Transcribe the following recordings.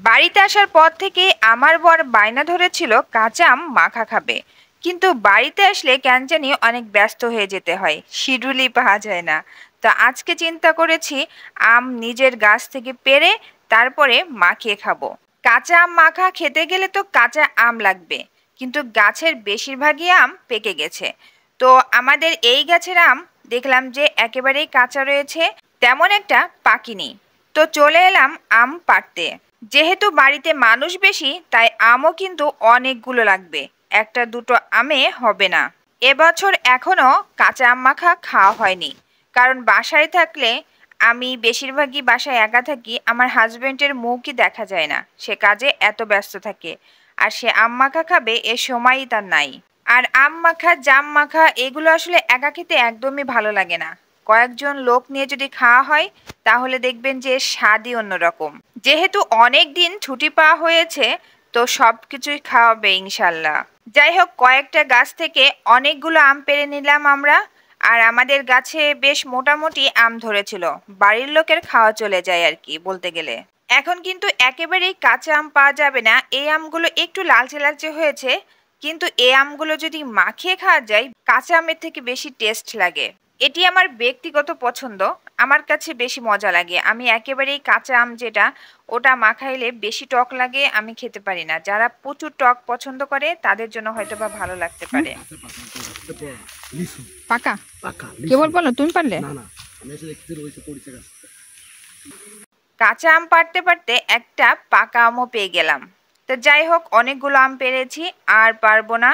বাড়িতে আসার পর থেকে আমার বর বায়না ধরেছিল কাঁচা আম মাখা খাবে, কিন্তু বাড়িতে আসলে কেন জানি অনেক ব্যস্ত হয়ে যেতে হয়, শিডিউলই পাওয়া যায় না। তো আজকে চিন্তা করেছি আম নিজের গাছ থেকে পেড়ে তারপরে মাখিয়ে খাবো। কাঁচা আম মাখা খেতে গেলে তো কাঁচা আম লাগবে, কিন্তু গাছের বেশিরভাগই আম পেকে গেছে। তো আমাদের এই গাছের আম দেখলাম যে একেবারেই কাঁচা রয়েছে, তেমন একটা পাকেনি। তো চলে এলাম আম পাড়তে। যেহেতু বাড়িতে মানুষ বেশি তাই আমও কিন্তু অনেকগুলো লাগবে, একটা দুটো আমে হবে না। এবছর এখনো কাঁচা আম মাখা খাওয়া হয়নি, কারণ বাসায় থাকলে আমি বেশিরভাগই বাসায় একা থাকি, আমার হাজবেন্ডের মুখই দেখা যায় না, সে কাজে এত ব্যস্ত থাকে। আর সে আম মাখা খাবে এ সময়ই তার নাই। আর আম মাখা জাম মাখা এগুলো আসলে একা খেতে একদমই ভালো লাগে না, কয়েকজন লোক নিয়ে যদি খাওয়া হয় তাহলে দেখবেন যে স্বাদই অন্যরকম। যেহেতু অনেক দিন ছুটি পাওয়া হয়েছে তো সবকিছুই খাওয়াবে ইনশাল্লাহ। যাই হোক, কয়েকটা গাছ থেকে অনেকগুলো আম পেড়ে নিলাম আমরা। আর আমাদের গাছে বেশ মোটামুটি আম ধরেছিল, বাড়ির লোকের খাওয়া চলে যায় আর কি বলতে গেলে। এখন কিন্তু একেবারেই কাঁচা আম পাওয়া যাবে না, এই আমগুলো একটু লালচে লালচে হয়েছে, কিন্তু এই আমগুলো যদি মাখিয়ে খাওয়া যায় কাঁচা আমের থেকে বেশি টেস্ট লাগে। এটি আমার ব্যক্তিগত পছন্দ, আমার কাছে বেশি মজা লাগে। আমি একেবারেই কাঁচা আম যেটা ওটা মাখাইলে বেশি টক লাগে, আমি খেতে পারি না। যারা প্রচুর টক পছন্দ করে তাদের জন্য হয়তো বা ভালো লাগতে পারে। পাকা কেবল বলো তুমি পারলে। কাঁচা আম পাড়তে পারতে একটা পাকা আমও পেয়ে গেলাম। তো যাই হোক, অনেকগুলো আম পেরেছি, আর পারবো না,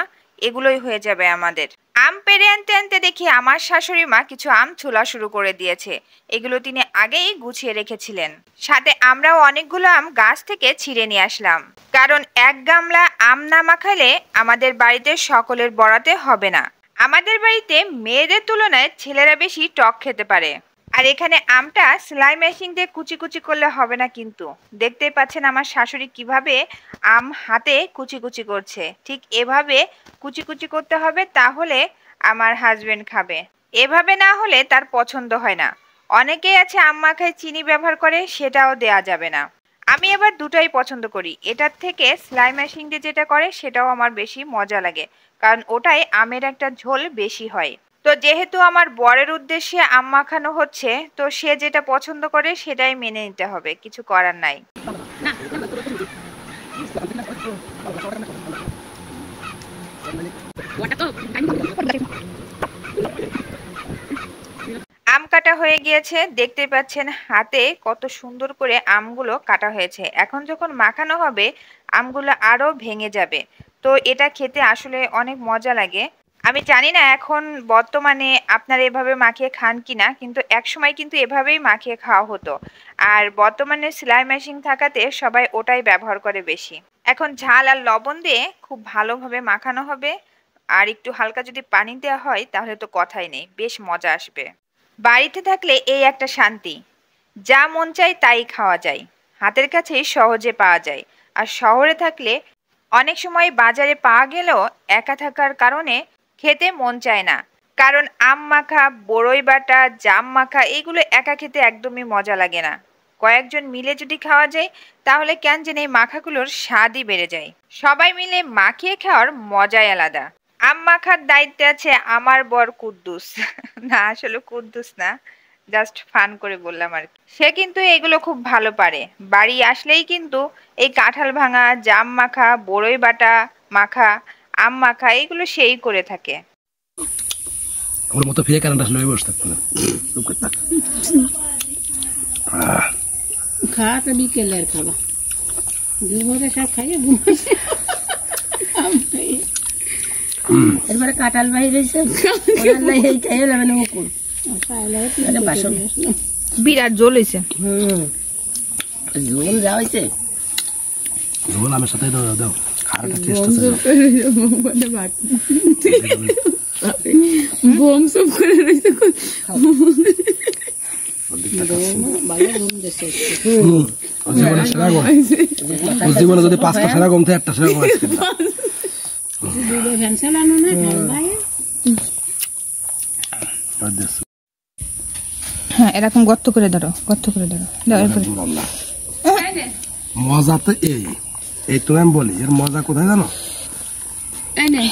এগুলোই হয়ে যাবে আমাদের। আম পেরে আনতে আনতে দেখি আমার শাশুড়ি মা কিছু আম ছোলা শুরু করে দিয়েছে, এগুলো তিনি আগেই গুছিয়ে রেখেছিলেন। সাথে আমরাও অনেকগুলো আম গাছ থেকে ছিঁড়ে নিয়ে আসলাম, কারণ এক গামলা আম না মাখালে আমাদের বাড়িতে সকলের বরাতে হবে না। আমাদের বাড়িতে মেয়েদের তুলনায় ছেলেরা বেশি টক খেতে পারে। আর এখানে আমটা সেলাই মেশিন দিয়ে কুচি কুচি করলে হবে না, কিন্তু দেখতেই পাচ্ছেন আমার শাশুড়ি কিভাবে আম হাতে কুচি কুচি করছে, ঠিক এভাবে কুচি কুচি করতে হবে, তাহলে আমার হাজবেন্ড খাবে। এভাবে না হলে তার পছন্দ হয় না। অনেকেই আছে আম মাখায় চিনি ব্যবহার করে, সেটাও দেয়া যাবে না। আমি আবার দুটাই পছন্দ করি, এটার থেকে সেলাই মেশিন দিয়ে যেটা করে সেটাও আমার বেশি মজা লাগে, কারণ ওটাই আমের একটা ঝোল বেশি হয়। তো যেহেতু আমার বরের উদ্দেশ্যে আম মাখানো হচ্ছে, তো সে যেটা পছন্দ করে সেটাই মেনে নিতে হবে, কিছু করার নাই। আম কাটা হয়ে গিয়েছে, দেখতে পাচ্ছেন হাতে কত সুন্দর করে আমগুলো কাটা হয়েছে। এখন যখন মাখানো হবে আমগুলো আরো ভেঙে যাবে, তো এটা খেতে আসলে অনেক মজা লাগে। আমি জানি না এখন বর্তমানে আপনারা এভাবে মাখিয়ে খান কিনা, কিন্তু একসময় কিন্তু এভাবেই মাখিয়ে খাওয়া হতো। আর বর্তমানে সেলাই মেশিন থাকাতে সবাই ওটাই ব্যবহার করে বেশি। এখন ঝাল আর লবণ দিয়ে খুব ভালোভাবে মাখানো হবে, আর একটু হালকা যদি পানি দেওয়া হয় তাহলে তো কথাই নেই, বেশ মজা আসবে। বাড়িতে থাকলে এই একটা শান্তি, যা মন চায় তাই খাওয়া যায়, হাতের কাছেই সহজে পাওয়া যায়। আর শহরে থাকলে অনেক সময় বাজারে পাওয়া গেলেও একা থাকার কারণে খেতে মন চায় না, কারণ আম মাখা, বড়ই বাটা, জাম মাখা এগুলো একা খেতে একদমই মজা লাগে না। কয়েকজন মিলে যদি খাওয়া যায় তাহলে কেন জানি এই মাখাগুলোর স্বাদই বেড়ে যায়। সবাই মিলে মাখিয়ে খাওয়ার মজাই আলাদা। আম মাখার দায়িত্বে আছে আমার বর কুদ্দুস। না, আসলে কুদ্দুস না, জাস্ট ফান করে বললাম আর কি। সে কিন্তু এগুলো খুব ভালো পারে, বাড়ি আসলেই কিন্তু এই কাঁঠাল ভাঙা, জাম মাখা, বড়ই বাটা মাখা, আম মাখা এগুলো সেই করে থাকে। ওর মতো ফিরে কারণ আসলে বসে থাকতো না, খাওয়া তো বিকেলের খাওয়া, দুপুরে সব খাইয়ে এরপরে কাঁঠাল বাইরে বিরাট জল হয়েছে। ঝোল যা হয়েছে, ঝোল আমের সাথে দাও, খাওয়াটা টেস্ট আছে। বোম সব করে রয়েছে, জীবনে যদি 5টা সেরা কমতে 1টা সেরা কম। হ্যাঁ, এরকম গর্ত করে ধরো, গর্ত করে ধরো, দাও এরপরে মজা তো এই তো আমি বলি এর মজা কোথায় জানো? এই নে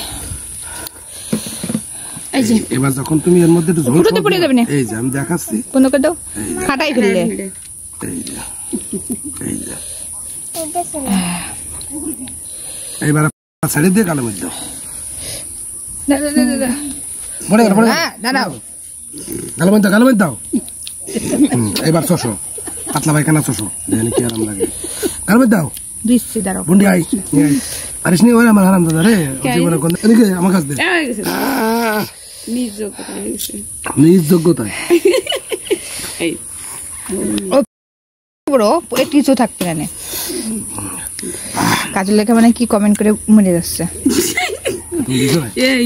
এই যে এবার যখন তুমি এর মধ্যে একটু ঝোল ফুটোতে পড়ে যাবে না। এই যে আমি দেখাচ্ছি, বন্ধ করে দাও, ফাটাই ফেললে। এই যে এই যে এইবার ছেড়ে দিয়ে গালের মধ্যে দাও। পড়ে গেল, পড়ে গেল। দাঁড়াও, গালের মধ্যে দাও। এবার চষো, পাতলা পায়খানা চষো, দেখেন কি আরাম লাগে। গালের মধ্যে দাও। দিচ্ছি, দাঁড়াও। বুন্ডি আই আরিস নি ওই আমার হারাম দাদা রে, জীবনে কোন এদিকে আমার কাছে দে। নিজ যোগ্যতায় এই বড় একটু কিছু থাকতে না। কাজের লেখা মানে কি কমেন্ট করে মরে যাচ্ছে। তুমি দিছো না? এই